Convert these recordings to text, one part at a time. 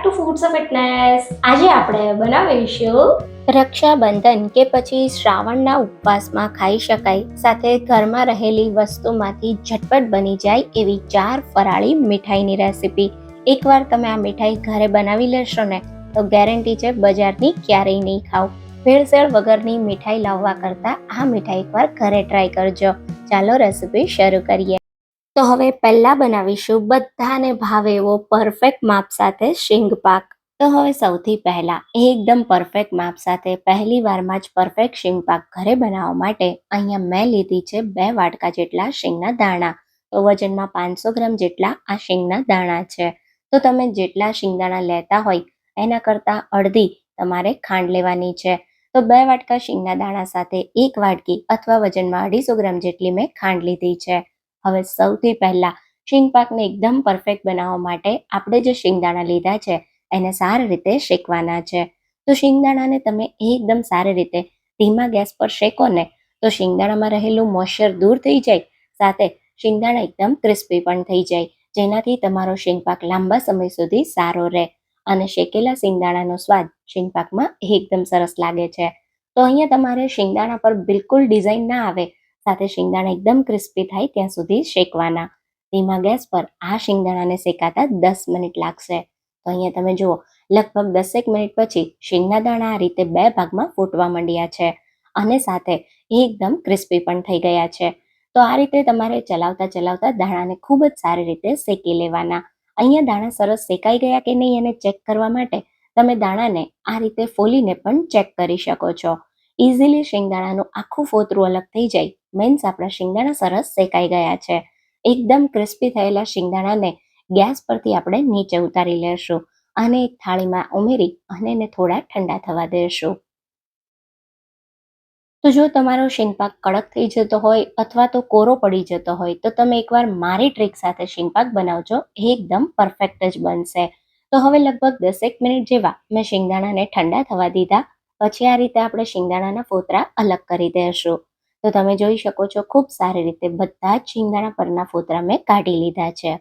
Two foods of fitness. આજે આપણે બનાવીશું રક્ષાબંધન કે પછી શ્રાવણના ઉપવાસમાં ખાઈ શકાય સાથે ઘરમાં રહેલી વસ્તુમાંથી ઝટપટ બની જાય એવી 4 ફરાળી મીઠાઈની રેસીપી. એકવાર તમે આ મીઠાઈ ઘરે બનાવી લેશો ને તો ગેરંટી છે બજારની ક્યારેય નહીં ખાવ. ભેળસેળ વગરની મીઠાઈ લાવવા કરતાં આ મીઠાઈ એકવાર ઘરે ટ્રાય કરજો. ચાલો રેસીપી શરૂ કરીએ. તો હવે પહેલા બનાવીશું બધાને ભાવે એવો પરફેક્ટ માપ સાથે શીંગ પાક. તો હવે સૌથી પહેલા એકદમ પરફેક્ટ માપ સાથે પહેલી વારમાં જ પરફેક્ટ શીંગ પાક ઘરે બનાવવા માટે અહીંયા મેં લીધી છે 2 વાટકા જેટલા શીંગના દાણા. તો વજનમાં 500 ગ્રામ જેટલા આ શીંગના દાણા છે. તો તમે જેટલા શીંગદાણા લેતા હોય એના કરતાં અડધી તમારે ખાંડ લેવાની છે. તો 2 વાટકા શીંગના દાણા સાથે 1 વાટકી અથવા વજનમાં 250 ગ્રામ જેટલી મેં ખાંડ લીધી છે. હવે સૌથી પહેલા શીંગ પાકને એકદમ પરફેક્ટ બનાવવા માટે આપણે જે શીંગદાણા લીધા છે એને સારી રીતે શેકવાના છે. તો શીંગદાણાને તમે એકદમ સારી રીતે ધીમા ગેસ પર શેકો ને તો શીંગદાણામાં રહેલું મોઇશ્ચર દૂર થઈ જાય, સાથે શીંગદાણા એકદમ ક્રિસ્પી પણ થઈ જાય, જેનાથી તમારો શીંગ પાક લાંબા સમય સુધી સારો રહે અને શેકેલા શીંગદાણાનો સ્વાદ શીંગ પાકમાં એકદમ સરસ લાગે છે. તો અહીંયા તમારે શીંગદાણા પર બિલકુલ ડિઝાઇન ના આવે, સાથે શીંગદાણા એકદમ ક્રિસ્પી થાય ત્યાં સુધી શેકવાના. ધીમા ગેસ પર આ શીંગદાણાને શેકાતા 10 મિનિટ લાગશે. તો અહીંયા તમે જુઓ, લગભગ 10 મિનિટ પછી શીંગના દાણા આ રીતે 2 ભાગમાં ફૂટવા માંડ્યા છે અને સાથે એકદમ ક્રિસ્પી પણ થઈ ગયા છે. તો આ રીતે તમારે ચલાવતા ચલાવતા દાણાને ખૂબ જ સારી રીતે શેકી લેવાના. અહીંયા દાણા સરસ શેકાઈ ગયા કે નહીં એને ચેક કરવા માટે તમે દાણાને આ રીતે ફોલીને પણ ચેક કરી શકો છો. ઇઝીલી શીંગદાણાનું આખું ફોતરું અલગ થઈ જાય, મીન્સ આપણા શીંગદાણા સરસ શેકાઈ ગયા છે. એકદમ ક્રિસ્પી થયેલા શીંગદાણાને ગેસ પરથી આપણે નીચે ઉતારી લેશું અને એક થાળીમાં ઉમેરી અને એને થોડા ઠંડા થવા દેશું. તો જો તમારો શીંગપાક કડક થઈ જતો હોય અથવા તો કોરો પડી જતો હોય તો તમે એકવાર મારી ટ્રીક સાથે શીંગપાક બનાવજો, એકદમ પરફેક્ટ જ બનશે. તો હવે લગભગ 10 મિનિટ જેવા મેં શીંગદાણાને ઠંડા થવા દીધા. પછી આ રીતે આપણે શીંગદાણાના ફોતરા અલગ કરી દઈશું. તો તમે જોઈ શકો છો ખૂબ સારી રીતે બધા જ શીંગદાણા પરના ફોતરા મેં કાઢી લીધા છે.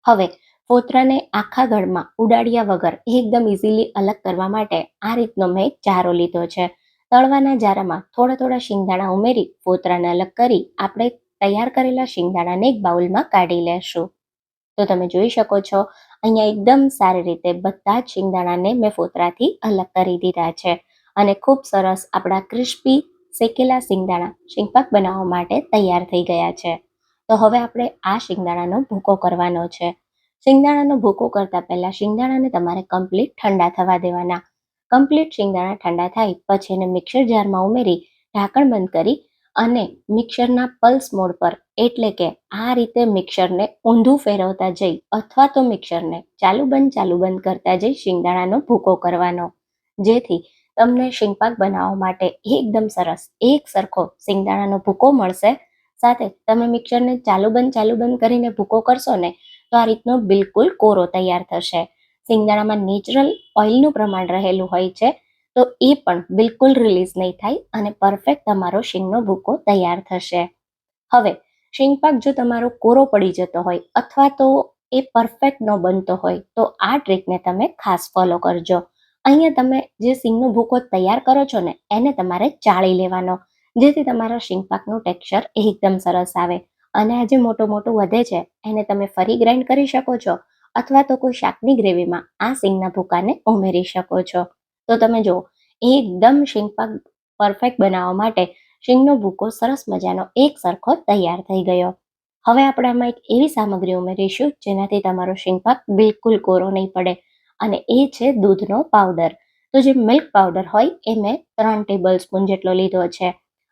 હવે ફોતરાને આખા ગળમાં ઉડાડ્યા વગર એકદમ ઇઝીલી અલગ કરવા માટે આ રીતનો મેં એક જારો લીધો છે. તળવાના જારામાં થોડા થોડા શીંગદાણા ઉમેરી ફોતરાને અલગ કરી આપણે તૈયાર કરેલા શીંગદાણાને એક બાઉલમાં કાઢી લેશું. તો તમે જોઈ શકો છો અહીંયા એકદમ સારી રીતે બધા જ શીંગદાણાને મેં ફોતરાથી અલગ કરી દીધા છે અને ખૂબ સરસ આપણા ક્રિસ્પી શેકેલા શીંગદાણા શીંગપાક બનાવવા માટે તૈયાર થઈ ગયા છે. તો હવે આપણે આ શીંગદાણાનો ભૂકો કરવાનો છે. શીંગદાણાનો ભૂકો કરતા પહેલા શીંગદાણાને તમારે કમ્પ્લીટ ઠંડા થવા દેવાના. કમ્પ્લીટ શીંગદાણા ઠંડા થાય પછી એને મિક્સર જારમાં ઉમેરી ઢાંકણ બંધ કરી અને મિક્સરના પલ્સ મોડ પર, એટલે કે આ રીતે મિક્સરને ઊંધું ફેરવતા જઈ અથવા તો મિક્સરને ચાલુ બંધ કરતા જઈ શીંગદાણાનો ભૂકો કરવાનો, જેથી તમને શીંગપાક બનાવવા માટે એકદમ સરસ એક સરખો શીંગદાણાનો ભૂકો મળશે. સાથે તમે મિક્સરને ચાલુ બંધ કરીને ભૂકો કરશો ને તો આ રીતનો બિલકુલ કોરો તૈયાર થશે. શીંગદાણામાં નેચરલ ઓઇલનું પ્રમાણ રહેલું હોય છે, તો એ પણ બિલકુલ રિલીઝ નહીં થાય અને પરફેક્ટ તમારો શીંગનો ભૂકો તૈયાર થશે. હવે શીંગપાક જો તમારો કોરો પડી જતો હોય અથવા તો એ પરફેક્ટ ન બનતો હોય તો આ ટ્રીકને તમે ખાસ ફોલો કરજો. અહીંયા તમે જે શીંગનો ભૂકો તૈયાર કરો છો ને એને તમારે ચાળી લેવાનો, જેથી તમારા શીંગપાકનું ટેક્સચર એકદમ સરસ આવે. અને આ જે મોટું વધે છે એને તમે ફરી ગ્રાઇન્ડ કરી શકો છો અથવા તો કોઈ શાકની ગ્રેવીમાં આ શીંગના ભૂકાને ઉમેરી શકો છો. તો તમે જુઓ, એકદમ શીંગપાક પરફેક્ટ બનાવવા માટે શીંગનો ભૂકો સરસ મજાનો એક સરખો તૈયાર થઈ ગયો. હવે આપણે આમાં એક એવી સામગ્રી ઉમેરીશું જેનાથી તમારો શીંગપાક બિલકુલ કોરો નહીં પડે, અને એ છે દૂધનો પાવડર. તો જે મિલ્ક પાવડર હોય એ મેં 3 ટેબલ સ્પૂન જેટલો લીધો છે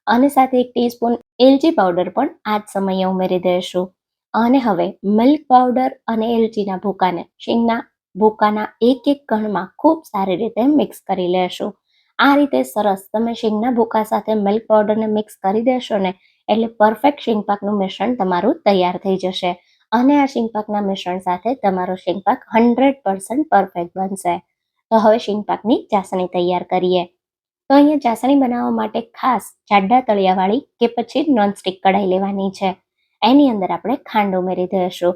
અને સાથે 1 ટીસ્પૂન એલચી પાવડર પણ આ જ સમયે ઉમેરી દઈશું. અને હવે મિલ્ક પાવડર અને એલચીના ભૂકાને શીંગના ભૂકાના એક કણમાં ખૂબ સારી રીતે મિક્સ કરી લેશું. આ રીતે સરસ તમે શીંગના ભૂકા સાથે મિલ્ક પાવડરને મિક્સ કરી દેશો ને એટલે પરફેક્ટ શીંગપાકનું મિશ્રણ તમારું તૈયાર થઈ જશે અને આ શીંગપાકના મિશ્રણ સાથે તમારો શીંગપાક 100% પરફેક્ટ બનશે. તો હવે શીંગપાકની ચાસણી તૈયાર કરીએ. તો અહીંયા ચાસણી બનાવવા માટે ખાસ જાડા તળિયાવાળી કે પછી નોનસ્ટિક કઢાઈ લેવાની છે. એની અંદર આપણે ખાંડ ઉમેરી દઈશું.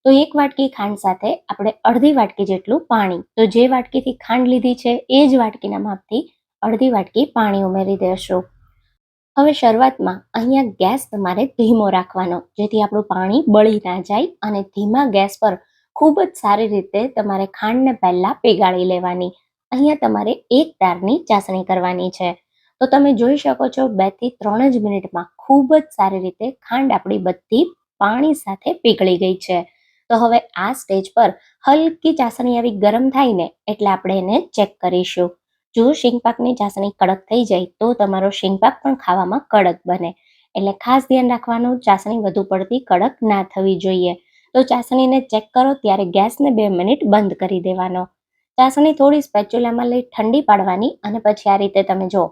તો 1 વાટકી ખાંડ સાથે આપણે અડધી વાટકી જેટલું પાણી, તો જે વાટકીથી ખાંડ લીધી છે એ જ વાટકીના માપથી અડધી વાટકી પાણી ઉમેરી દેશું. હવે શરૂઆતમાં અહીંયા ગેસ તમારે ધીમો રાખવાનો, જેથી આપણું પાણી બળી ના જાય, અને ધીમા ગેસ પર ખૂબ જ સારી રીતે તમારે ખાંડને પહેલાં પીગાળી લેવાની. અહીંયા તમારે એક તારની ચાસણી કરવાની છે. તો તમે જોઈ શકો છો 2 થી 3 જ મિનિટમાં ખૂબ જ સારી રીતે ખાંડ આપણી બધી પાણી સાથે પીગળી ગઈ છે. તો હવે આ સ્ટેજ પર હલકી ચાસણી આવી ગરમ થાય ને એટલે આપણે એને ચેક કરીશું. જો શીંગપાકની ચાસણી કડક થઈ જાય તો તમારો શીંગપાક પણ ખાવામાં કડક બને. એટલે ખાસ ધ્યાન રાખવાનું, ચાસણી વધુ પડતી કડક ના થવી જોઈએ. તો ચાસણીને ચેક કરો ત્યારે ગેસને 2 મિનિટ બંધ કરી દેવાનો. ચાસણી થોડી સ્પેચ્યુલામાં લઈ ઠંડી પાડવાની, અને પછી આ રીતે તમે જો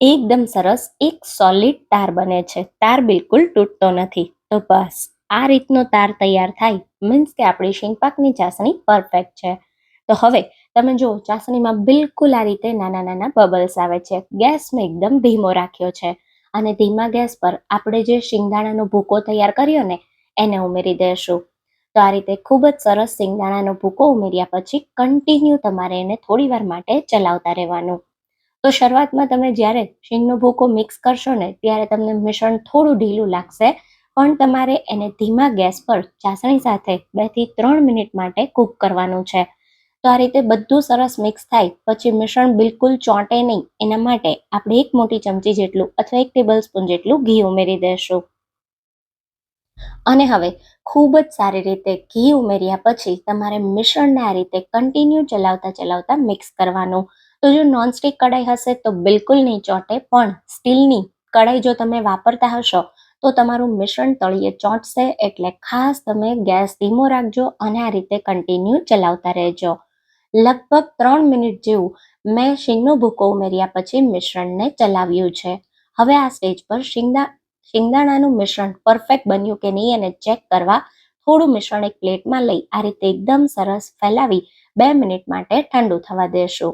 એકદમ સરસ એક સોલિડ તાર બને છે. તાર બિલકુલ તૂટતો નથી. તો બસ આ રીતનો તાર તૈયાર થાય મીન્સ કે આપણી શીંગપાકની ચાસણી પરફેક્ટ છે. તો હવે તમે જો ચાસણીમાં બિલકુલ આ રીતે નાના નાના બબલ્સ આવે છે. ગેસ મેં એકદમ ધીમો રાખ્યો છે, અને ધીમા ગેસ પર આપણે જે શિંગદાણાનો ભૂકો તૈયાર કર્યો ને એને ઉમેરી દઈશું. તો આ રીતે ખૂબ જ સરસ શિંગદાણાનો ભૂકો ઉમેર્યા પછી કન્ટિન્યુ તમારે એને થોડી વાર માટે ચલાવતા રહેવાનું. તો શરૂઆતમાં તમે જ્યારે શીંગનો ભૂકો મિક્સ કરશો ને ત્યારે તમને મિશ્રણ થોડું ઢીલું લાગશે, પણ તમારે એને ધીમા ગેસ પર ચાસણી સાથે 2 થી 3 મિનિટ માટે કૂક કરવાનું છે. તો આ રીતે બધું સરસ મિક્સ થાય પછી મિશ્રણ બિલકુલ ચોંટે નહીં, એના માટે આપણે 1 મોટી ચમચી જેટલું અથવા 1 ટેબલ સ્પૂન જેટલું ઘી ઉમેરી દઈશું. અને હવે ખૂબ જ સારી રીતે ઘી ઉમેર્યા પછી તમારે મિશ્રણને આ રીતે કન્ટિન્યુ ચલાવતા ચલાવતા મિક્સ કરવાનું. તો જો નોનસ્ટિક કઢાઈ હશે તો બિલકુલ નહીં ચોંટે, પણ સ્ટીલની કઢાઈ જો તમે વાપરતા હશો તો તમારું મિશ્રણ તળિયે ચોંટશે. એટલે ખાસ તમે ગેસ ધીમો રાખજો અને આ રીતે કન્ટિન્યુ ચલાવતા રહેજો. લગભગ 3 મિનિટ જેવું મેં શીંગનો ભૂકો ઉમેર્યા પછી મિશ્રણને ચલાવ્યું છે. હવે આ સ્ટેજ પર શિંગદાણાનું મિશ્રણ પરફેક્ટ બન્યું કે નહીં એને ચેક કરવા થોડું મિશ્રણ એક પ્લેટમાં લઈ આ રીતે એકદમ સરસ ફેલાવી 2 મિનિટ માટે ઠંડુ થવા દેશું.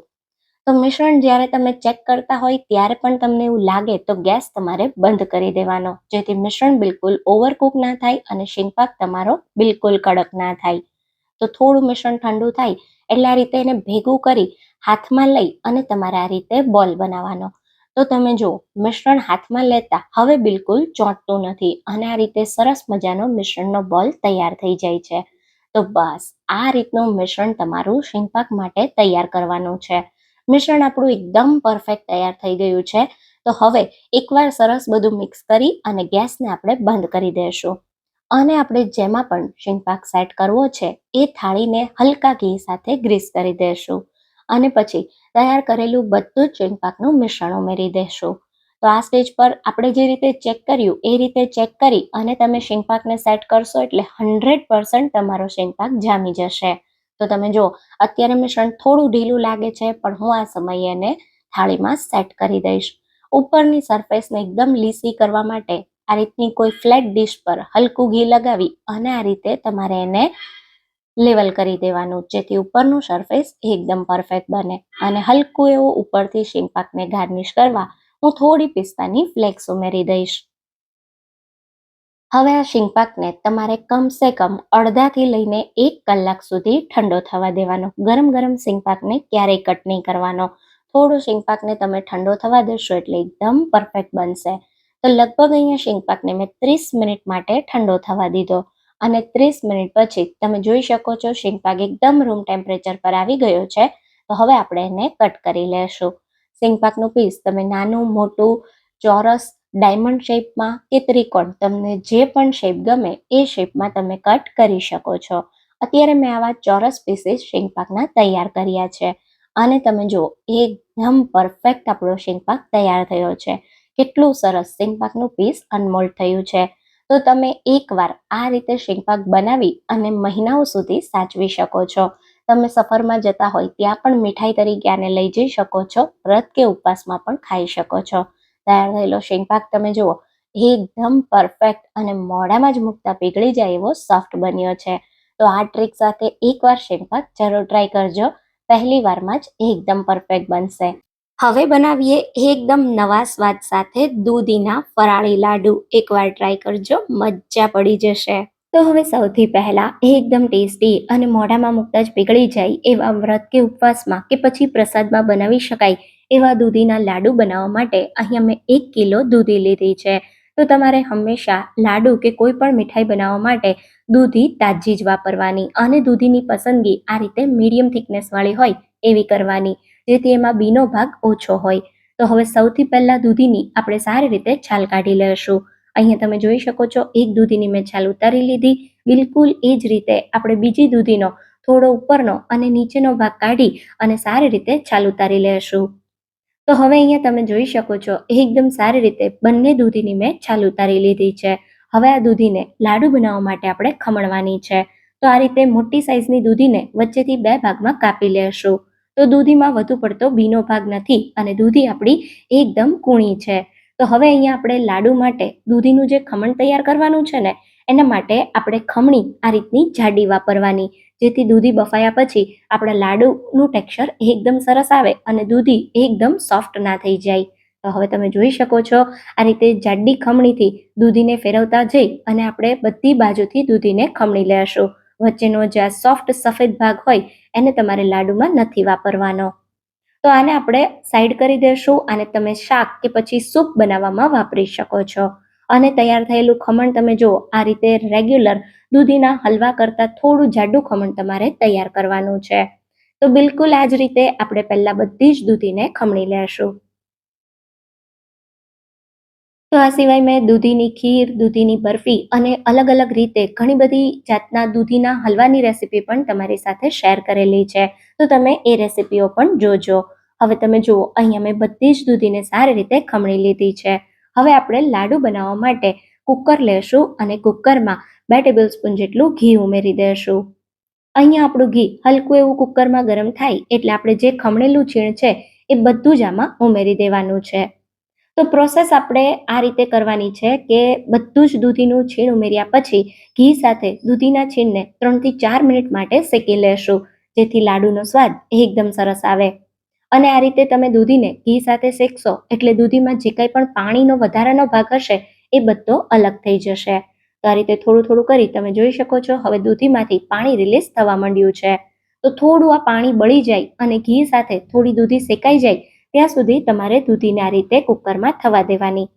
તો મિશ્રણ જ્યારે તમે ચેક કરતા હોય ત્યારે પણ તમને એવું લાગે તો ગેસ તમારે બંધ કરી દેવાનો, જેથી મિશ્રણ બિલકુલ ઓવરકુક ના થાય અને શીંગપાક તમારો બિલકુલ કડક ના થાય. તો થોડું મિશ્રણ ઠંડુ થાય એટલે આ રીતે એને ભેગું કરી હાથમાં લઈ અને તમારે આ રીતે બોલ બનાવવાનો. તો તમે જો મિશ્રણ હાથમાં લેતા હવે બિલકુલ ચોંટતું નથી, અને આ રીતે સરસ મજાનો મિશ્રણનો બોલ તૈયાર થઈ જાય છે. તો બસ આ રીતનું મિશ્રણ તમારું શીંગપાક માટે તૈયાર કરવાનું છે. મિશ્રણ આપણું એકદમ પરફેક્ટ તૈયાર થઈ ગયું છે. તો હવે એકવાર સરસ બધું મિક્સ કરી અને ગેસને આપણે બંધ કરી દઈશું. અને આપણે જેમાં પણ શીંગપાક સેટ કરવો છે એ થાળીને હલકા ઘી સાથે ગ્રીસ કરી દઈશું, અને પછી તૈયાર કરેલું બધું જ શીંગપાકનું મિશ્રણ ઉમેરી દઈશું. તો આ સ્ટેજ પર આપણે જે રીતે ચેક કર્યું એ રીતે ચેક કરી અને તમે શીંગપાકને સેટ કરશો એટલે 100% તમારો શીંગપાક જામી જશે. તો તમે જો અત્યારે મિશ્રણ થોડું ઢીલું લાગે છે, પણ હું આ સમયે એને થાળીમાં સેટ કરી દઈશ. ઉપરની સરફેસને એકદમ લીસી કરવા માટે આ રીતની કોઈ ફ્લેટ ડીશ પર હલકું ઘી લગાવી અને આ રીતે તમારે એને લેવલ કરી દેવાનું, જેથી ઉપરનું સરફેસ એકદમ પરફેક્ટ બને. અને હલકું એવું ઉપરથી શીંગપાકને ગાર્નિશ કરવા હું થોડી પિસ્તાની ફ્લેક્સ ઉમેરી દઈશ. હવે આ શીંગપાકને તમારે કમસે કમ અડધાથી લઈને 1 કલાક સુધી ઠંડો થવા દેવાનો. ગરમ ગરમ શીંગપાકને ક્યારેય કટ નહીં કરવાનો. થોડો શીંગપાકને તમે ઠંડો થવા દેશો એટલે એકદમ પરફેક્ટ બનશે. તો લગભગ અહીંયા શીંગપાકને મેં 30 મિનિટ માટે ઠંડો થવા દીધો, અને 30 મિનિટ પછી તમે જોઈ શકો છો શીંગપાક એકદમ રૂમ ટેમ્પરેચર પર આવી ગયો છે. તો હવે આપણે એને કટ કરી લેશું. શીંગપાકનું પીસ તમે નાનું, મોટું, ચોરસ, ડાયમંડ શેપમાં કે ત્રિકોણ, તમને જે પણ શેપ ગમે એ શેપમાં તમે કટ કરી શકો છો. અત્યારે મેં આવા ચોરસ પીસીસ શીંગપાકના તૈયાર કર્યા છે, અને તમે જુઓ એકદમ પરફેક્ટ આપણો શીંગપાક તૈયાર થયો છે. કેટલું સરસ શીંગપાકનું પીસ અનમોલ્ડ થયું છે. તો તમે એકવાર આ રીતે શીંગપાક બનાવી અને મહિનાઓ સુધી સાચવી શકો છો. તમે સફરમાં જતા હોય ત્યાં પણ મીઠાઈ તરીકે આને લઈ જઈ શકો છો. વ્રત કે ઉપવાસમાં પણ ખાઈ શકો છો. તૈયાર થયેલો શીંગપાક તમે જુઓ એકદમ પરફેક્ટ અને મોઢામાં જ મૂકતા પીગળી જાય એવો સોફ્ટ બન્યો છે. તો આ ટ્રીક સાથે એકવાર શીંગપાક જરૂર ટ્રાય કરજો. પહેલી વારમાં જ એકદમ પરફેક્ટ બનશે. હવે બનાવીએ એકદમ નવા સ્વાદ સાથે દૂધીના ફરાળી લાડુ. એકવાર ટ્રાય કરજો, મજા પડી જશે. તો હવે સૌથી પહેલા એકદમ ટેસ્ટી અને મોઢામાં મૂકતા જ પીગળી જાય એવા વ્રત કે ઉપવાસમાં કે પછી પ્રસાદમાં બનાવી શકાય એવા દૂધીના લાડુ બનાવવા માટે અહીંયા મેં 1 કિલો દૂધી લીધી છે. તો તમારે હંમેશા લાડુ કે કોઈ પણ મીઠાઈ બનાવવા માટે દૂધી તાજી જ વાપરવાની અને દૂધીની પસંદગી આ રીતે મીડિયમ થિકનેસ વાળી હોય એવી કરવાની, જેથી એમાં બીનો ભાગ ઓછો હોય. તો હવે સૌથી પહેલા દૂધીની આપણે સારી રીતે છાલ કાઢી લેશું. અહીંયા તમે જોઈ શકો છો, એક દૂધીની મેં છાલ ઉતારી લીધી. બિલકુલ એ જ રીતે આપણે બીજી દૂધીનો થોડો ઉપરનો અને નીચેનો ભાગ કાઢી અને સારી રીતે છાલ ઉતારી લેશું. તો હવે અહીંયા તમે જોઈ શકો છો, એકદમ સારી રીતે બંને દૂધીની મેં છાલ ઉતારી લીધી છે. હવે આ દૂધીને લાડુ બનાવવા માટે આપણે ખમણવાની છે. તો આ રીતે મોટી સાઈઝની દૂધીને વચ્ચેથી 2 ભાગમાં કાપી લેશું. તો દૂધીમાં વધુ પડતો બીનો ભાગ નથી અને દૂધી આપણી એકદમ કૂણી છે. તો હવે અહીંયા આપણે લાડુ માટે દૂધીનું જે ખમણ તૈયાર કરવાનું છે ને, એના માટે આપણે ખમણી આ રીતની જાડી વાપરવાની, જેથી દૂધી બફાયા પછી આપણા લાડુનું ટેક્સચર એકદમ સરસ આવે અને દૂધી એકદમ સોફ્ટ ના થઈ જાય. તો હવે તમે જોઈ શકો છો, આ રીતે જાડી ખમણીથી દૂધીને ફેરવતા જઈ અને આપણે બધી બાજુથી દૂધીને ખમણી લેશું. વચ્ચેનો જે આ સોફ્ટ સફેદ ભાગ હોય એને તમારે લાડુમાં નથી વાપરવાનો. તો આને આપણે સાઈડ કરી દેશું અને તમે શાક કે પછી સૂપ બનાવવામાં વાપરી શકો છો. અને તૈયાર થયેલું ખમણ તમે જુઓ, આ રીતે રેગ્યુલર દૂધીના હલવા કરતાં થોડું જાડું ખમણ તમારે તૈયાર કરવાનું છે. તો બિલકુલ આ જ રીતે આપણે પહેલા બધી જ દૂધીને ખમણી લેશું. તો આ સિવાય મેં દૂધીની ખીર, દૂધીની બરફી અને અલગ અલગ રીતે ઘણી બધી જાતના દૂધીના હલવાની રેસીપી પણ તમારી સાથે શેર કરેલી છે. તો તમે એ રેસીપીઓ પણ જોજો. હવે તમે જુઓ, અહીંયા મેં બધી જ દૂધીને સારી રીતે ખમણી લીધી છે. હવે આપણે લાડુ બનાવવા માટે કુકર લેશું અને કુકરમાં 2 ટેબલસ્પૂન જેટલું ઘી ઉમેરી દેશું. અહીંયા આપણું ઘી હલકું એવું કુકરમાં ગરમ થાય એટલે આપણે જે ખમણેલું છીણ છે એ બધું જ આમાં ઉમેરી દેવાનું છે. તો પ્રોસેસ આપણે આ રીતે કરવાની છે કે બધું જ દૂધીનું છીણ ઉમેર્યા પછી ઘી સાથે દૂધીના છીણને 3 થી 4 મિનિટ માટે શેકી લેશું, જેથી લાડુનો સ્વાદ એકદમ સરસ આવે. અને આ રીતે તમે દૂધીને ઘી સાથે શેકશો એટલે દૂધીમાં જે કંઈ પણ પાણીનો વધારાનો ભાગ હશે એ બધો અલગ થઈ જશે. તો આ રીતે થોડું થોડું કરી તમે જોઈ શકો છો, હવે દૂધીમાંથી પાણી રિલીઝ થવા માંડ્યું છે. તો થોડું આ પાણી બળી જાય અને ઘી સાથે થોડી દૂધી શેકાઈ જાય ત્યાં સુધી તમારે દૂધીને આ રીતે કુકરમાં થવા દેવાની.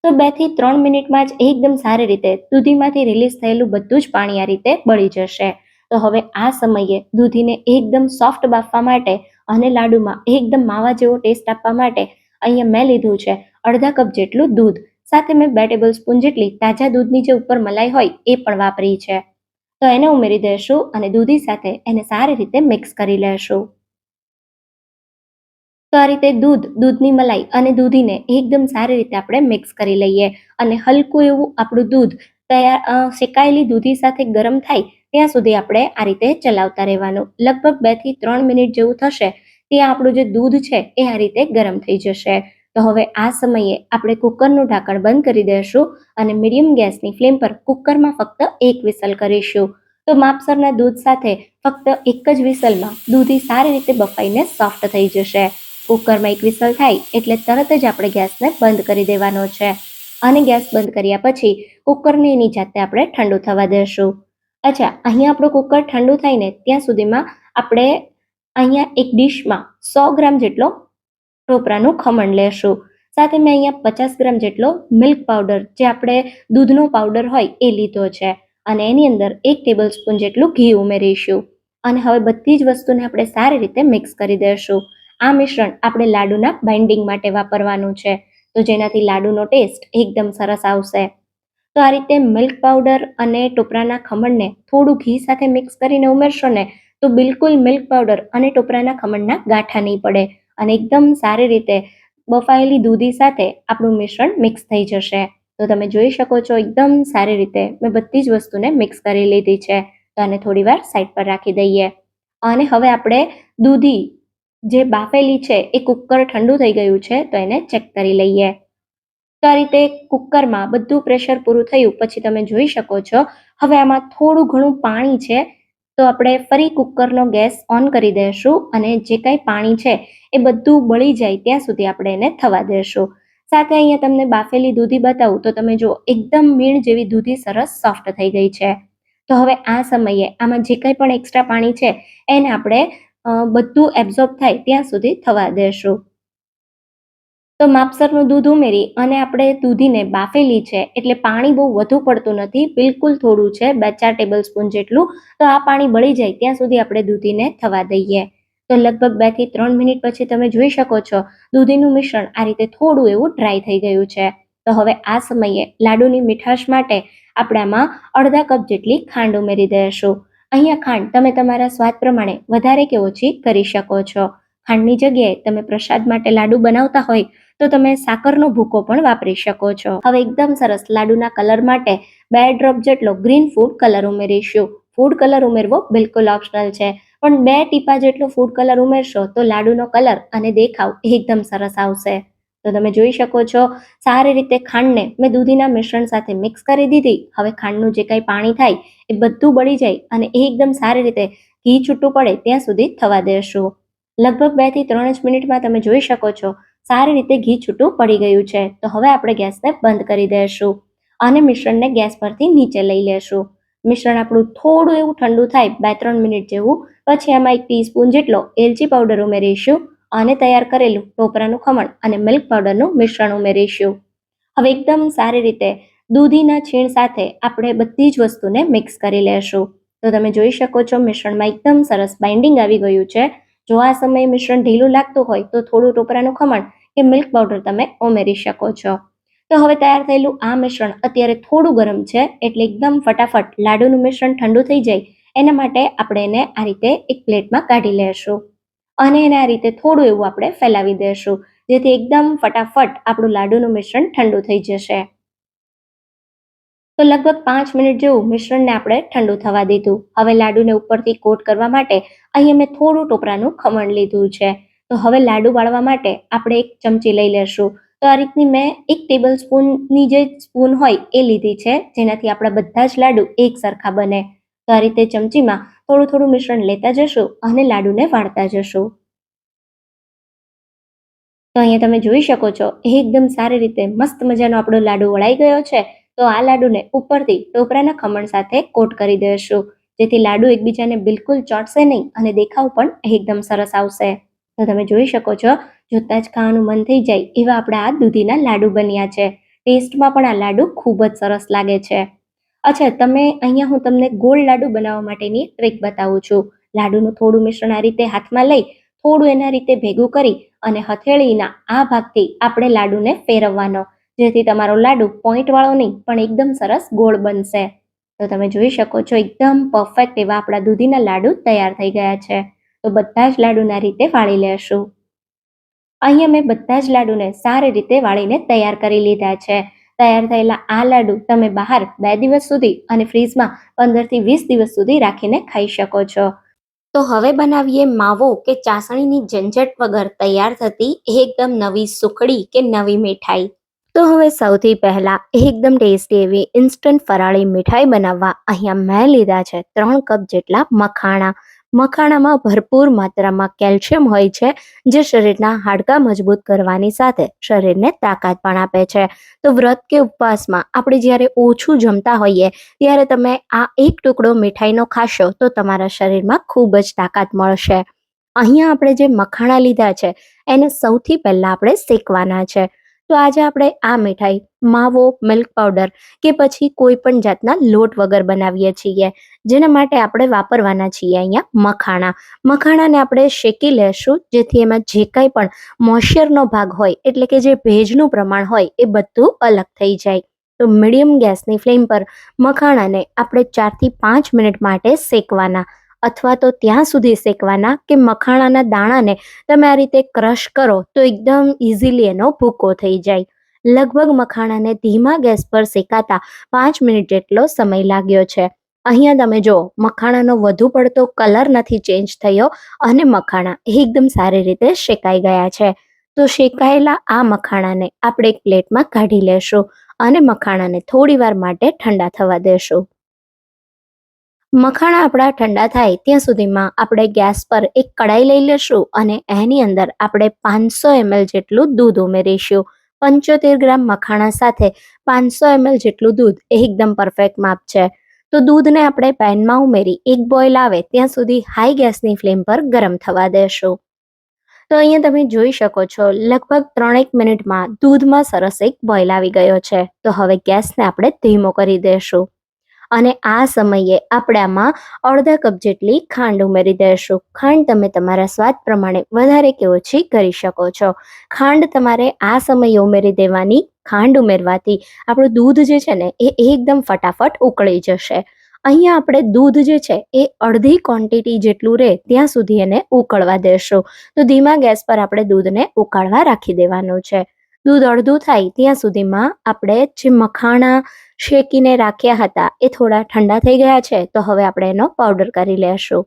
તો 2 થી 3 મિનિટમાં જ એકદમ સારી રીતે દૂધીમાંથી રિલીઝ થયેલું બધું જ પાણી આ રીતે બળી જશે. તો હવે આ સમયે દૂધીને એકદમ સોફ્ટ બાફવા માટે અને લાડુમાં એકદમ માવા જેવો ટેસ્ટ આપવા માટે અહીંયા મેં લીધું છે અડધા કપ જેટલું દૂધ. સાથે મેં 2 ટેબલસ્પૂન જેટલી તાજા દૂધની જે ઉપર મલાઈ હોય એ પણ વાપરી છે. તો એને ઉમેરી દઈશું અને દૂધી સાથે એને સારી રીતે મિક્સ કરી લેશું. તો આ રીતે દૂધની મલાઈ અને દૂધીને એકદમ સારી રીતે આપણે મિક્સ કરી લઈએ અને હલકું એવું આપણું દૂધ શેકાયેલી દૂધી સાથે ગરમ થાય ત્યાં સુધી આપણે આ રીતે ચલાવતા રહેવાનું. લગભગ 2 થી 3 મિનિટ જેવું થશે ત્યાં આપણું જે દૂધ છે એ આ રીતે ગરમ થઈ જશે. તો હવે આ સમયે આપણે કુકરનું ઢાંકણ બંધ કરી દઈશું અને મીડિયમ ગેસની ફ્લેમ પર કુકરમાં ફક્ત 1 વિસલ કરીશું. તો માપસરના દૂધ સાથે ફક્ત એક જ વિસલમાં દૂધી સારી રીતે બફાઈને સોફ્ટ થઈ જશે. કુકરમાં 1 વિસલ થાય એટલે તરત જ આપણે ગેસને બંધ કરી દેવાનો છે અને ગેસ બંધ કર્યા પછી કુકરને એની જાતે આપણે ઠંડુ થવા દેશું. અચ્છા, અહીંયા આપણું કુકર ઠંડુ થાય ને ત્યાં સુધીમાં આપણે અહીંયા એક ડીશમાં 100 ગ્રામ જેટલો ટોપરાનું ખમણ લેશું. સાથે મેં અહીંયા 50 ગ્રામ જેટલો મિલ્ક પાવડર, જે આપણે દૂધનો પાવડર હોય એ લીધો છે અને એની અંદર 1 ટેબલસ્પૂન જેટલું ઘી ઉમેરીશું. અને હવે બધી જ વસ્તુને આપણે સારી રીતે મિક્સ કરી દઈશું. આ મિશ્રણ આપણે લાડુના બાઇન્ડિંગ માટે વાપરવાનું છે, તો જેનાથી લાડુનો ટેસ્ટ એકદમ સરસ આવશે. તો આ રીતે મિલ્ક પાવડર અને ટોપરાના ખમણને થોડું ઘી સાથે મિક્સ કરીને ઉમેરશો ને તો બિલકુલ મિલ્ક પાવડર અને ટોપરાના ખમણના ગાંઠા નહીં પડે અને એકદમ સારી રીતે બફાયેલી દૂધી સાથે આપણું મિશ્રણ મિક્સ થઈ જશે. તો તમે જોઈ શકો છો, એકદમ સારી રીતે મેં બધી જ વસ્તુને મિક્સ કરી લીધી છે. તો આને થોડી વાર સાઈડ પર રાખી દઈએ અને હવે આપણે દૂધી જે બાફેલી છે એ કુકર ઠંડુ થઈ ગયું છે તો એને ચેક કરી લઈએ. તો આ રીતે કુકરમાં બધું પ્રેશર પૂરું થયું પછી તમે જોઈ શકો છો, હવે આમાં થોડું ઘણું પાણી છે. તો આપણે ફરી કુકરનો ગેસ ઓન કરી દઈશું અને જે કાંઈ પાણી છે એ બધું બળી જાય ત્યાં સુધી આપણે એને થવા દેશું. સાથે અહીંયા તમને બાફેલી દૂધી બતાવું તો તમે જો એકદમ મીણ જેવી દૂધી સરસ સોફ્ટ થઈ ગઈ છે. તો હવે આ સમયે આમાં જે કંઈ પણ એક્સ્ટ્રા પાણી છે એને આપણે બધું એબ્ઝોર્બ થાય ત્યાં સુધી થવા દેશું. તો માપસરનું દૂધ ઉમેરી અને આપણે દૂધીને બાફેલી છે, એટલે પાણી બહુ વધુ પડતું નથી, બિલકુલ થોડું છે, 2-4 ટેબલ સ્પૂન જેટલું. તો આ પાણી બળી જાય ત્યાં સુધી આપણે દૂધીને થવા દઈએ. તો લગભગ 2 થી 3 મિનિટ પછી તમે જોઈ શકો છો દૂધીનું મિશ્રણ આ રીતે થોડું એવું ડ્રાય થઈ ગયું છે. તો હવે આ સમયે લાડુની મીઠાશ માટે આપણે આમાં અડધા કપ જેટલી ખાંડ ઉમેરી દઈશું. અહીંયા ખાંડ તમે તમારા સ્વાદ પ્રમાણે વધારે કે ઓછી કરી શકો છો. ખાંડની જગ્યાએ તમે પ્રસાદ માટે લાડુ બનાવતા હોય તો તમે સાકરનો ભૂકો પણ વાપરી શકો છો. હવે એકદમ સરસ લાડુના કલર માટે 2 ડ્રોપ જેટલો ગ્રીન ફૂડ કલર ઉમેરીશું. ફૂડ કલર ઉમેરવો બિલકુલ ઓપ્શનલ છે, પણ 2 ટીપા જેટલો ફૂડ કલર ઉમેરશો તો લાડુનો કલર અને દેખાવ એકદમ સરસ આવશે. તો તમે જોઈ શકો છો સારી રીતે ખાંડને મેં દૂધીના મિશ્રણ સાથે મિક્સ કરી દીધી. હવે ખાંડનું જે કંઈ પાણી થાય એ બધું બળી જાય અને એકદમ સારી રીતે ઘી છૂટું પડે ત્યાં સુધી થવા દેશું. લગભગ 2 થી 3 જ મિનિટમાં તમે જોઈ શકો છો સારી રીતે ઘી છૂટું પડી ગયું છે. તો હવે આપણે ગેસને બંધ કરી દઈશું અને મિશ્રણને ગેસ પરથી નીચે લઈ લેશું. મિશ્રણ આપણું થોડું એવું ઠંડુ થાય 2-3 મિનિટ જેવું, પછી આમાં 1 ટીસ્પૂન જેટલો એલચી પાવડર ઉમેરીશું અને તૈયાર કરેલું ટોપરાનું ખમણ અને મિલ્ક પાવડરનું મિશ્રણ ઉમેરીશું. હવે એકદમ સારી રીતે દૂધીના છીણ સાથે આપણે બધી જ વસ્તુને મિક્સ કરી લેશું. તો તમે જોઈ શકો છો મિશ્રણમાં એકદમ સરસ બાઇન્ડિંગ આવી ગયું છે. જો આ સમયે મિશ્રણ ઢીલું લાગતું હોય તો થોડું ટોપરાનું ખમણ કે મિલ્ક પાવડર તમે ઉમેરી શકો છો. તો હવે તૈયાર થયેલું આ મિશ્રણ અત્યારે થોડું ગરમ છે, એટલે એકદમ ફટાફટ લાડુનું મિશ્રણ ઠંડુ થઈ જાય એના માટે આપણે એને આ રીતે એક પ્લેટમાં કાઢી લેશું અને એને આ રીતે થોડું એવું આપણે ફેલાવી દેશું, જેથી એકદમ ફટાફટ આપણું લાડુનું મિશ્રણ ઠંડુ થઈ જશે. તો લગભગ 5 મિનિટ જેવું મિશ્રણને આપણે ઠંડુ થવા દીધું. હવે લાડુને ઉપરથી કોટ કરવા માટે અહીં મેં થોડું ટોપરાનું ખમણ લીધું છે. તો હવે લાડુ વાળવા માટે આપણે એક ચમચી લઈ લેશું. તો આ રીતની મેં 1 ટેબલ સ્પૂનની જે સ્પૂન હોય એ લીધી છે, જેનાથી આપણા બધા જ લાડુ એક સરખા બને. તો આ રીતે ચમચીમાં થોડું થોડું મિશ્રણ લેતા જશું અને લાડુને વાળતા જશું. તો અહીંયા તમે જોઈ શકો છો એકદમ સારી રીતે મસ્ત મજાનો આપણો લાડુ વળાઈ ગયો છે. તો આ લાડુને ઉપરથી ટોપરાના ખમણ સાથે કોટ કરી દઈશું, જેથી લાડુ એકબીજાને બિલકુલ ચોંટશે નહીં અને દેખાવ પણ એકદમ સરસ આવશે. તો તમે જોઈ શકો છો જોતા જ ખાવાનું મન થઈ જાય એવા આપણા આ દૂધીના લાડુ બન્યા છે. ટેસ્ટમાં પણ આ લાડુ ખૂબ જ સરસ લાગે છે. અચ્છા, અહીંયા હું તમને ગોળ લાડુ બનાવવા માટેની ટ્રીક બતાવું છું. લાડુનું થોડું મિશ્રણ આ રીતે હાથમાં લઈ થોડું એના રીતે ભેગું કરી અને હથેળીના આ ભાગથી આપણે લાડુને ફેરવવાનો, જેથી તમારો લાડુ પોઈન્ટ વાળો નહીં પણ એકદમ સરસ ગોળ બનશે. તો તમે જોઈ શકો છો એકદમ પરફેક્ટ એવા આપણા દૂધીના લાડુ તૈયાર થઈ ગયા છે. તો બધા જ લાડુના રીતે વાળી લેશું. અહીંયા મેં બધા જ લાડુને સારી રીતે વાળીને તૈયાર કરી લીધા છે. તૈયાર થયેલા આ લાડુ તમે બહાર 2 દિવસ સુધી અને ફ્રીજમાં 15 થી 20 દિવસ સુધી રાખીને ખાઈ શકો છો. તો હવે બનાવીએ માવો કે ચાસણીની ઝંઝટ વગર તૈયાર થતી એકદમ નવી સુખડી કે નવી મીઠાઈ. તો હવે સૌથી પહેલા એકદમ ટેસ્ટી એવી ઇન્સ્ટન્ટ ફરાળી મીઠાઈ બનાવવા અહીંયા મેં લીધા છે 3 કપ જેટલા મખાણા. મખાણામાં ભરપૂર માત્રામાં કેલ્શિયમ હોય છે, જે શરીરના હાડકાં મજબૂત કરવાની સાથે શરીરને તાકાત પણ આપે છે. તો વ્રત કે ઉપવાસમાં આપણે જ્યારે ઓછું જમતા હોઈએ ત્યારે તમે આ એક ટુકડો મીઠાઈનો ખાશો તો તમારા શરીરમાં ખૂબ જ તાકાત મળશે. અહીંયા આપણે જે મખાણા લીધા છે એને સૌથી પહેલા આપણે શેકવાના છે. તો આજે આપણે આ મીઠાઈ માવો, મિલ્ક પાવડર કે પછી કોઈ પણ જાતના લોટ વગર બનાવીએ છીએ, જેના માટે આપણે વાપરવાના છીએ અહીંયા મખાણા. મખાણાને આપણે શેકી લેશું, જેથી એમાં જે કંઈ પણ મોઇશ્ચરનો ભાગ હોય એટલે કે જે ભેજનું પ્રમાણ હોય એ બધું અલગ થઈ જાય. તો મીડિયમ ગેસની ફ્લેમ પર મખાણાને આપણે 4 થી 5 મિનિટ માટે શેકવાના, અથવા તો ત્યાં સુધી શેકવાના કે મખાણાના દાણાને તમે આ રીતે ક્રશ કરો તો એકદમ ઇઝીલી એનો ભૂકો થઈ જાય. લગભગ મખાણાને ધીમા ગેસ પર શેકાતા 5 મિનિટ જેટલો સમય લાગ્યો છે. અહીંયા તમે જો મખાણાનો વધુ પડતો કલર નથી ચેન્જ થયો અને મખાણા એકદમ સારી રીતે શેકાઈ ગયા છે. તો શેકાયેલા આ મખાણાને આપણે એક પ્લેટમાં કાઢી લેશું અને મખાણાને થોડી વાર માટે ઠંડા થવા દેશું. મખાણા આપણા ઠંડા થાય ત્યાં સુધીમાં આપણે ગેસ પર એક કડાઈ લઈ લેશું અને એની અંદર આપણે 500 ml જેટલું દૂધ ઉમેરીશું. 75 ગ્રામ મખાણા સાથે 500 ml જેટલું દૂધ એકદમ પરફેક્ટ માપ છે. તો દૂધને આપણે પેનમાં ઉમેરી એક બોઇલ આવે ત્યાં સુધી હાઈ ગેસની ફ્લેમ પર ગરમ થવા દેશું. તો અહીંયા તમે જોઈ શકો છો લગભગ 3 મિનિટમાં દૂધમાં સરસ એક બોઇલ આવી ગયો છે. તો હવે ગેસને આપણે ધીમો કરી દેશું અને આ સમયે આપણે આમાં અડધા કપ જેટલી ખાંડ ઉમેરી દઈશું. ખાંડ તમે તમારા સ્વાદ પ્રમાણે વધારે કે ઓછી કરી શકો છો. ખાંડ તમારે આ સમયે ઉમેરી દેવાની. ખાંડ ઉમેરવાથી આપણું દૂધ જે છે ને એ એકદમ ફટાફટ ઉકળી જશે. અહીંયા આપણે દૂધ જે છે એ અડધી ક્વોન્ટિટી જેટલું રહે ત્યાં સુધી એને ઉકળવા દેશું. તો ધીમા ગેસ પર આપણે દૂધને ઉકાળવા રાખી દેવાનું છે. દૂધ અડધું થાય ત્યાં સુધીમાં આપણે જે મખાણા શેકીને રાખ્યા હતા એ થોડા ઠંડા થઈ ગયા છે. તો હવે આપણે એનો પાવડર કરી લેશું.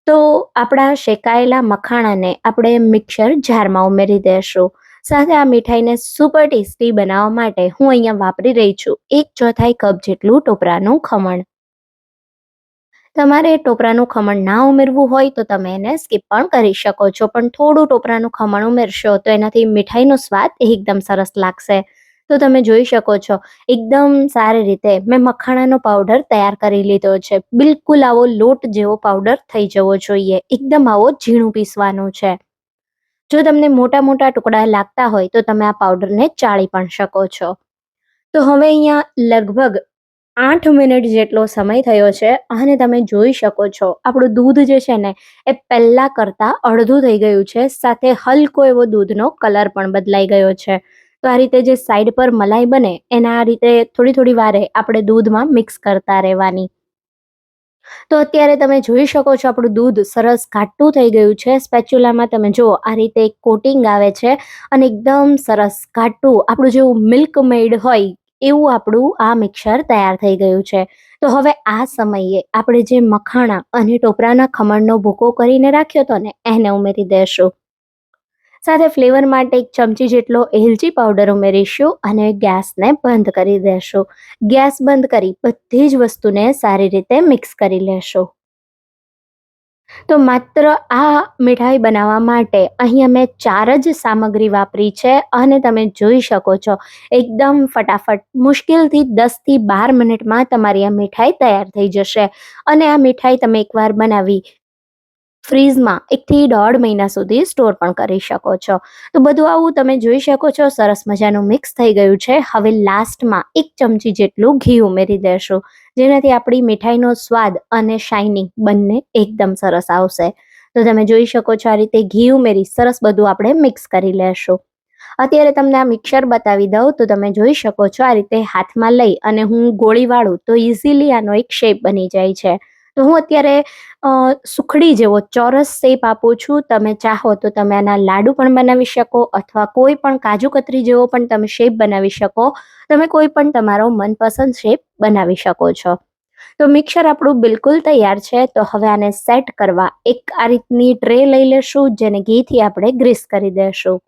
તો આપણા શેકાયેલા મખાણાને આપણે મિક્સર જારમાં ઉમેરી દેશું. સાથે આ મીઠાઈને સુપર ટેસ્ટી બનાવવા માટે હું અહીંયા વાપરી રહી છું 1/4 કપ જેટલું ટોપરાનું ખમણ. તમારે ટોપરાનું ખમણ ના ઉમેરવું હોય તો તમે એને સ્કીપ પણ કરી શકો છો, પણ થોડું ટોપરાનું ખમણ ઉમેરશો તો એનાથી મીઠાઈનો સ્વાદ એકદમ સરસ લાગશે. તો તમે જોઈ શકો છો એકદમ સારી રીતે મેં મખાણાનો પાવડર તૈયાર કરી લીધો છે. બિલકુલ આવો લોટ જેવો પાવડર થઈ જવો જોઈએ. એકદમ આવો ઝીણું પીસવાનું છે. જો તમને મોટા મોટા ટુકડા લાગતા હોય તો તમે આ પાવડરને ચાળી પણ શકો છો. તો હવે અહીંયા લગભગ 8 મિનિટ જેટલો સમય થયો છે અને તમે જોઈ શકો છો આપણું દૂધ જે છે ને એ પહેલા કરતાં અડધું થઈ ગયું છે. સાથે હલકો એવો દૂધનો કલર પણ બદલાઈ ગયો છે. તો આ રીતે જે સાઈડ પર મલાઈ બને એના આ રીતે થોડી થોડી વારે આપણે દૂધમાં મિક્સ કરતા રહેવાની. તો અત્યારે તમે જોઈ શકો છો આપણું દૂધ સરસ ઘાટું થઈ ગયું છે. સ્પેચ્યુલામાં તમે જુઓ આ રીતે એક કોટિંગ આવે છે અને એકદમ સરસ ઘાટું આપણું જેવું મિલ્ક મેડ હોય એવું આપણું આ મિક્સર તૈયાર થઈ ગયું છે. તો હવે આ સમયે આપણે જે મખાણા અને ટોપરાના ખમણનો ભૂકો કરીને રાખ્યો હતો ને એને ઉમેરી દેશું. સાથે ફ્લેવર માટે 1 ચમચી જેટલો એલચી પાવડર ઉમેરીશું અને ગેસને બંધ કરી દેશું. ગેસ બંધ કરી બધી જ વસ્તુને સારી રીતે મિક્સ કરી લેશું. તો માત્ર આ મીઠાઈ બનાવવા માટે અહીંયા મેં 4 જ સામગ્રી વાપરી છે અને તમે જોઈ શકો છો એકદમ ફટાફટ મુશ્કેલથી 10 થી 12 મિનિટમાં તમારી આ મીઠાઈ તૈયાર થઈ જશે. અને આ મીઠાઈ તમે એકવાર બનાવી ફ્રીઝમાં 1 થી 1.5 મહિના સુધી સ્ટોર પણ કરી શકો છો. તો બધું આવું તમે જોઈ શકો છો સરસ મજાનું મિક્સ થઈ ગયું છે. હવે લાસ્ટમાં 1 ચમચી જેટલું ઘી ઉમેરી દેશું, જેનાથી આપણી મીઠાઈનો સ્વાદ અને શાઇનિંગ બંને એકદમ સરસ આવશે. તો તમે જોઈ શકો છો આ રીતે ઘી ઉમેરી સરસ બધું આપણે મિક્સ કરી લેશું. અત્યારે તમને આ મિક્સર બતાવી દઉં તો તમે જોઈ શકો છો આ રીતે હાથમાં લઈ અને હું ગોળી વાળું તો ઇઝીલી આનો એક શેપ બની જાય છે. તો હું અત્યારે સુખડી જેવો ચોરસ શેપ આપું છું. તમે ચાહો તો તમે આના લાડુ પણ બનાવી શકો અથવા કોઈ પણ કાજુ કતરી જેવો પણ તમે શેપ બનાવી શકો. તમે કોઈ પણ તમારો મનપસંદ શેપ બનાવી શકો છો. તો મિક્સર આપણું બિલકુલ તૈયાર છે. તો હવે આને સેટ કરવા એક આ રીતની ટ્રે લઈ લેશું જેને ઘીથી આપણે ગ્રીસ કરી દેશું.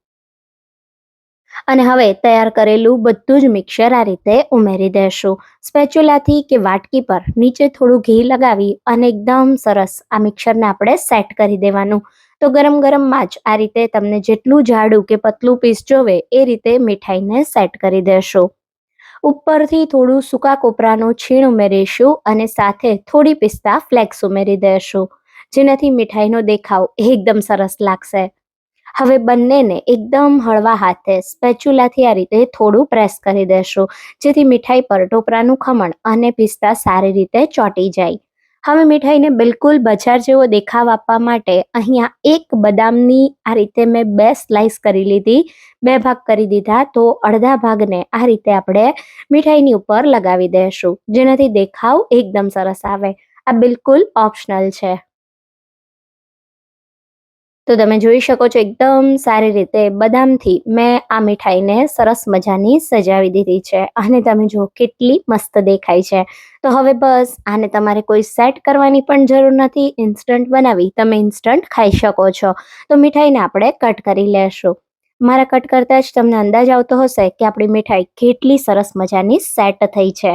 અને હવે તૈયાર કરેલું બધું જ મિક્સર આ રીતે ઉમેરી દેશું. સ્પેચ્યુલાથી કે વાટકી પર નીચે થોડું ઘી લગાવી અને એકદમ સરસ આ મિક્સરને આપણે સેટ કરી દેવાનું. તો ગરમ ગરમમાં જ આ રીતે તમને જેટલું જાડું કે પતલું પીસ જોવે એ રીતે મીઠાઈને સેટ કરી દેશું. ઉપરથી થોડું સૂકા કોપરાનું છીણ ઉમેરીશું અને સાથે થોડી પિસ્તા ફ્લેક્સ ઉમેરી દેશું, જેનાથી મીઠાઈનો દેખાવ એકદમ સરસ લાગશે. હવે બંનેને એકદમ હળવા હાથે સ્પેચ્યુલાથી આ રીતે થોડું પ્રેસ કરી દેશું, જેથી મીઠાઈ પર ટોપરાનું ખમણ અને પિસ્તા સારી રીતે ચોંટી જાય. હવે મીઠાઈને બિલકુલ બજાર જેવો દેખાવ આપવા માટે અહીંયા એક બદામની આ રીતે મેં 2 સ્લાઇસ કરી લીધી, 2 ભાગ કરી દીધા. તો અડધા ભાગને આ રીતે આપણે મીઠાઈની ઉપર લગાવી દઈશું, જેનાથી દેખાવ એકદમ સરસ આવે. આ બિલકુલ ઓપ્શનલ છે. તો તમે જોઈ શકો છો એકદમ સારી રીતે બદામથી મેં આ મીઠાઈને સરસ મજાની સજાવી દીધી છે અને તમે જુઓ કેટલી મસ્ત દેખાય છે. તો હવે બસ આને તમારે કોઈ સેટ કરવાની પણ જરૂર નથી. ઇન્સ્ટન્ટ બનાવી તમે ઇન્સ્ટન્ટ ખાઈ શકો છો. તો મીઠાઈને આપણે કટ કરી લેશું. મારા કટ કરતાં જ તમને અંદાજ આવતો હશે કે આપણી મીઠાઈ કેટલી સરસ મજાની સેટ થઈ છે.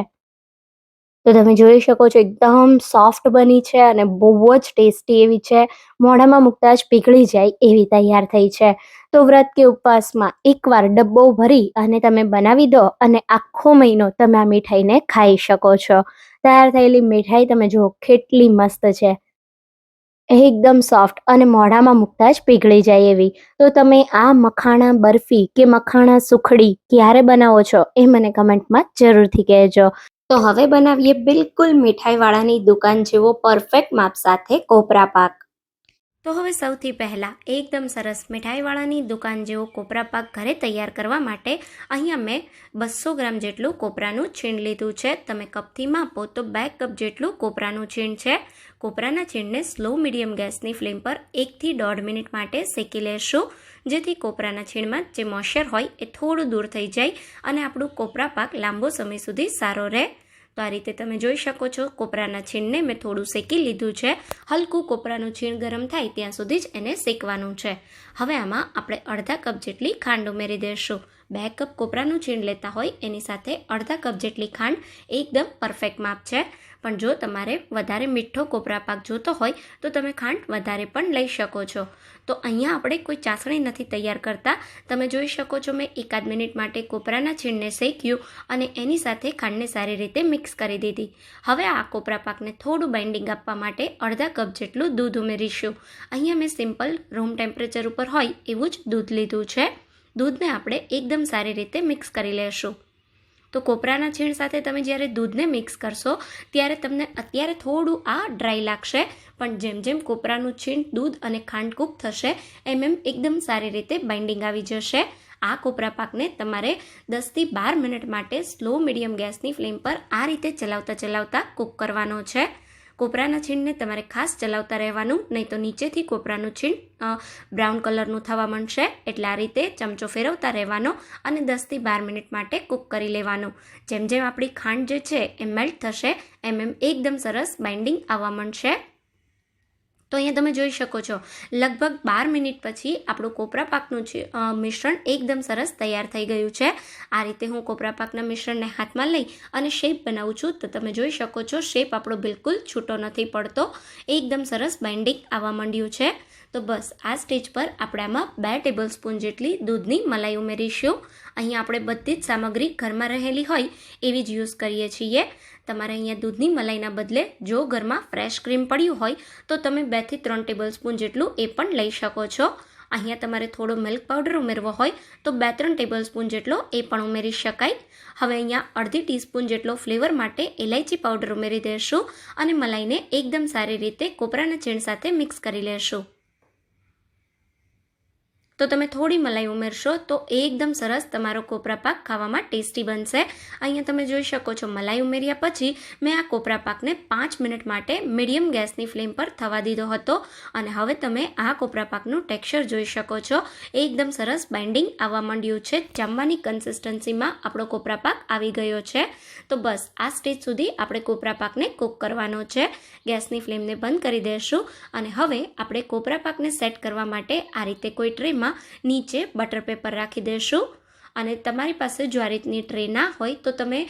તો તમે જોઈ શકો છો એકદમ સોફ્ટ બની છે અને બહુ જ ટેસ્ટી એવી છે. મોઢામાં મૂકતા જ પીગળી જાય એવી તૈયાર થઈ છે. તો વ્રત કે ઉપવાસમાં એકવાર ડબ્બો ભરી અને તમે બનાવી દો અને આખો મહિનો તમે આ મીઠાઈને ખાઈ શકો છો. તૈયાર થયેલી મીઠાઈ તમે જુઓ કેટલી મસ્ત છે. એકદમ સોફ્ટ અને મોઢામાં મૂકતા જ પીગળી જાય એવી. તો તમે આ મખાણા બરફી કે મખાણા સુખડી ક્યારે બનાવો છો એ મને કમેન્ટમાં જરૂરથી કહેજો. તો હવે બનાવીએ બિલકુલ મીઠાઈવાળાની દુકાન જેવો પરફેક્ટ માપ સાથે કોપરા પાક. તો હવે સૌથી પહેલાં એકદમ સરસ મીઠાઈવાળાની દુકાન જેવો કોપરા પાક ઘરે તૈયાર કરવા માટે અહીંયા મેં 200 ગ્રામ જેટલું કોપરાનું છીણ લીધું છે. તમે કપથી માપો તો 2 કપ જેટલું કોપરાનું છીણ છે. કોપરાના છીણને સ્લો મીડિયમ ગેસની ફ્લેમ પર 1 થી 1.5 મિનિટ માટે શેકી લેશું, જેથી કોપરાના છીણમાં જે મોઇશ્ચર હોય એ થોડું દૂર થઈ જાય અને આપણું કોપરા પાક લાંબો સમય સુધી સારો રહે. તો આ રીતે તમે જોઈ શકો છો કોપરાના છીણને મેં થોડું શેકી લીધું છે. હલકું કોપરાનું છીણ ગરમ થાય ત્યાં સુધી જ એને શેકવાનું છે. હવે આમાં આપણે અડધા કપ જેટલી ખાંડ ઉમેરી દઈશું. 2 કપ કોપરાનું છીણ લેતા હોય એની સાથે અડધા કપ જેટલી ખાંડ એકદમ પરફેક્ટ માપ છે. પણ જો તમારે વધારે મીઠો કોપરા પાક જોતો હોય તો તમે ખાંડ વધારે પણ લઈ શકો છો. તો અહીંયા આપણે કોઈ ચાસણી નથી તૈયાર કરતા. તમે જોઈ શકો છો મેં 1 મિનિટ માટે કોપરાના છીણને શેક્યું અને એની સાથે ખાંડને સારી રીતે મિક્સ કરી દીધી. હવે આ કોપરા પાકને થોડું બાઇન્ડિંગ આપવા માટે અડધા કપ જેટલું દૂધ ઉમેરીશું. અહીંયા મેં સિમ્પલ રૂમ ટેમ્પરેચર ઉપર હોય એવું જ દૂધ લીધું છે. દૂધને આપણે એકદમ સારી રીતે મિક્સ કરી લેશું. તો કોપરાના છીણ સાથે તમે જ્યારે દૂધને મિક્સ કરશો ત્યારે તમને અત્યારે થોડું આ ડ્રાય લાગશે, પણ જેમ જેમ કોપરાનું છીણ, દૂધ અને ખાંડ કૂક થશે એમ એકદમ સારી રીતે બાઇન્ડિંગ આવી જશે. આ કોપરા પાકને તમારે 10 થી 12 મિનિટ માટે સ્લો મીડિયમ ગેસની ફ્લેમ પર આ રીતે ચલાવતા કૂક કરવાનો છે. કોપરાના છીણને તમારે ખાસ ચલાવતા રહેવાનું, નહીં તો નીચેથી કોપરાનું છીણ બ્રાઉન કલરનું થવા માંડશે. એટલે આ રીતે ચમચો ફેરવતા રહેવાનો અને 10 થી 12 મિનિટ માટે કૂક કરી લેવાનું. જેમ જેમ આપણી ખાંડ જે છે એ મેલ્ટ થશે એમ એકદમ સરસ બાઇન્ડિંગ આવવા માંડશે. તો અહીંયા તમે જોઈ શકો છો લગભગ 12 મિનિટ પછી આપણું કોપરા પાકનું મિશ્રણ એકદમ સરસ તૈયાર થઈ ગયું છે. આ રીતે હું કોપરા પાકના મિશ્રણને હાથમાં લઈ અને શેપ બનાવું છું. તો તમે જોઈ શકો છો શેપ આપણો બિલકુલ છૂટો નથી પડતો, એકદમ સરસ બાઇન્ડિંગ આવવા માંડ્યું છે. તો બસ આ સ્ટેજ પર આપણે આમાં 2 ટેબલ સ્પૂન જેટલી દૂધની મલાઈ ઉમેરીશું. અહીંયા આપણે બધી જ સામગ્રી ઘરમાં રહેલી હોય એવી જ યુઝ કરીએ છીએ. તમારે અહીંયા દૂધની મલાઈના બદલે જો ઘરમાં ફ્રેશ ક્રીમ પડ્યું હોય તો તમે 2 થી 3 ટેબલ સ્પૂન જેટલું એ પણ લઈ શકો છો. અહીંયા તમારે થોડો મિલ્ક પાવડર ઉમેરવો હોય તો 2-3 ટેબલ સ્પૂન જેટલો એ પણ ઉમેરી શકાય. હવે અહીંયા અડધી ટીસ્પૂન જેટલો ફ્લેવર માટે ઇલાયચી પાવડર ઉમેરી દઈશું અને મલાઈને એકદમ સારી રીતે કોપરાના છીણ સાથે મિક્સ કરી લેશું. તો તમે થોડી મલાઈ ઉમેરશો તો એકદમ સરસ તમારો કોપરા પાક ખાવામાં ટેસ્ટી બનશે. અહીંયા તમે જોઈ શકો છો મલાઈ ઉમેર્યા પછી મેં આ કોપરા પાકને 5 મિનિટ માટે મીડિયમ ગેસની ફ્લેમ પર થવા દીધો હતો અને હવે તમે આ કોપરા પાકનું ટેક્સચર જોઈ શકો છો. એકદમ સરસ બાઇન્ડિંગ આવવા માંડ્યું છે. જામવાની કન્સિસ્ટન્સીમાં આપણો કોપરા પાક આવી ગયો છે. તો બસ આ સ્ટેજ સુધી આપણે કોપરા પાકને કૂક કરવાનો છે. ગેસની ફ્લેમને બંધ કરી દઈશું અને હવે આપણે કોપરા પાકને સેટ કરવા માટે આ રીતે કોઈ ટ્રેમાં નીચે બટર પેપર રાખી દેશું. અને તમારી પાસે જો આ રીતની ટ્રે ના હોય તો તમે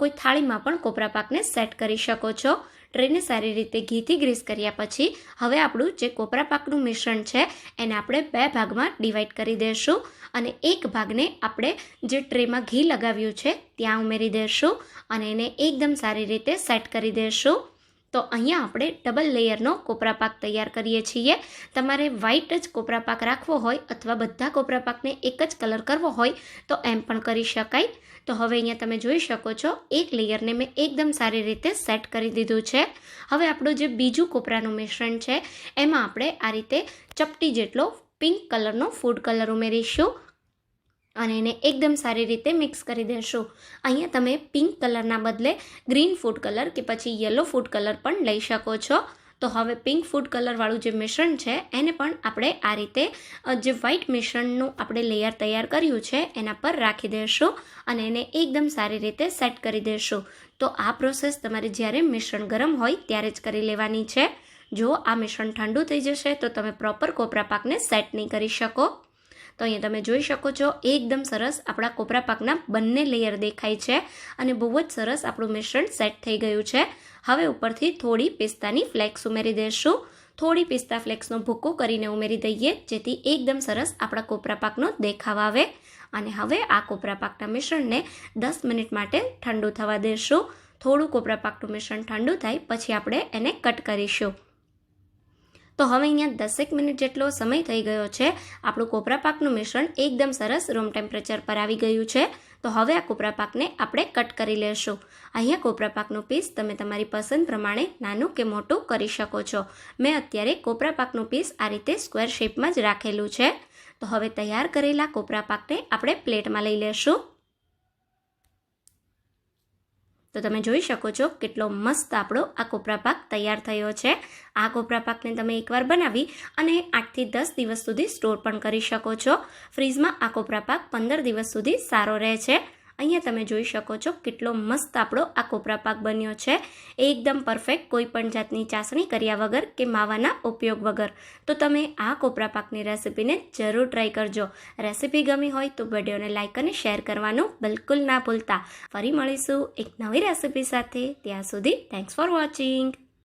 કોઈ થાળીમાં પણ કોપરા પાકને સેટ કરી શકો છો. ટ્રેને સારી રીતે ઘીથી ગ્રીસ કર્યા પછી હવે આપણું જે કોપરા પાકનું મિશ્રણ છે એને આપણે 2 ભાગમાં ડિવાઈડ કરી દઈશું અને એક ભાગને આપણે જે ટ્રેમાં ઘી લગાવ્યું છે ત્યાં ઉમેરી દઈશું અને એને એકદમ સારી રીતે સેટ કરી દઈશું. તો અહીંયા આપણે ડબલ લેયરનો કોપરા પાક તૈયાર કરીએ છીએ. તમારે વ્હાઈટ જ કોપરા પાક રાખવો હોય અથવા બધા કોપરા પાકને એક જ કલર કરવો હોય તો એમ પણ કરી શકાય. તો હવે અહીંયા તમે જોઈ શકો છો એક લેયરને મેં એકદમ સારી રીતે સેટ કરી દીધું છે. હવે આપણું જે બીજું કોપરાનું મિશ્રણ છે એમાં આપણે આ રીતે ચપટી જેટલો પિંક કલરનો ફૂડ કલર ઉમેરીશું અને એને એકદમ સારી રીતે મિક્સ કરી દેશું. અહીંયા તમે પિંક કલરના બદલે ગ્રીન ફૂડ કલર કે પછી યલો ફૂડ કલર પણ લઈ શકો છો. તો હવે પિંક ફૂડ કલરવાળું જે મિશ્રણ છે એને પણ આપણે આ રીતે જે વ્હાઈટ મિશ્રણનું આપણે લેયર તૈયાર કર્યું છે એના પર રાખી દઈશું અને એને એકદમ સારી રીતે સેટ કરી દઈશું. તો આ પ્રોસેસ તમારે જ્યારે મિશ્રણ ગરમ હોય ત્યારે જ કરી લેવાની છે. જો આ મિશ્રણ ઠંડુ થઈ જશે તો તમે પ્રોપર કોપરા પાકને સેટ નહીં કરી શકો. તો અહીંયા તમે જોઈ શકો છો એકદમ સરસ આપણા કોપરા પાકના બંને લેયર દેખાય છે અને બહુ જ સરસ આપણું મિશ્રણ સેટ થઈ ગયું છે. હવે ઉપરથી થોડી પિસ્તાની ફ્લેક્સ ઉમેરી દઈશું. થોડી પિસ્તા ફ્લેક્સનો ભૂકો કરીને ઉમેરી દઈએ જેથી એકદમ સરસ આપણા કોપરા પાકનો દેખાવ આવે. અને હવે આ કોપરા પાકના મિશ્રણને 10 મિનિટ માટે ઠંડુ થવા દઈશું. થોડું કોપરા પાકનું મિશ્રણ ઠંડુ થાય પછી આપણે એને કટ કરીશું. તો હવે અહીંયા 10 મિનિટ જેટલો સમય થઈ ગયો છે. આપણું કોપરા પાકનું મિશ્રણ એકદમ સરસ રૂમ ટેમ્પરેચર પર આવી ગયું છે. તો હવે આ કોપરા પાકને આપણે કટ કરી લેશું. અહીંયા કોપરા પાકનું પીસ તમે તમારી પસંદ પ્રમાણે નાનું કે મોટું કરી શકો છો. મેં અત્યારે કોપરા પાકનું પીસ આ રીતે સ્ક્વેર શેપમાં જ રાખેલું છે. તો હવે તૈયાર કરેલા કોપરા પાકને આપણે પ્લેટમાં લઈ લેશું. તો તમે જોઈ શકો છો કેટલો મસ્ત આપણો આ કોપરા પાક તૈયાર થયો છે. આ કોપરા પાકને તમે એકવાર બનાવી અને 8 થી 10 દિવસ સુધી સ્ટોર પણ કરી શકો છો. ફ્રીઝમાં આ કોપરા પાક 15 દિવસ સુધી સારો રહે છે. અહીંયા તમે જોઈ શકો છો કેટલો મસ્ત આપણો આ કોપરા પાક બન્યો છે. એકદમ પરફેક્ટ, કોઈ પણ જાતની ચાસણી કર્યા વગર કે માવાના ઉપયોગ વગર. તો તમે આ કોપરા પાકની રેસીપીને જરૂર ટ્રાય કરજો. રેસીપી ગમી હોય તો વિડીયોને લાઇક અને શેર કરવાનું બિલકુલ ના ભૂલતા. ફરી મળીશું એક નવી રેસીપી સાથે. ત્યાં સુધી થેન્ક્સ ફોર વોચિંગ.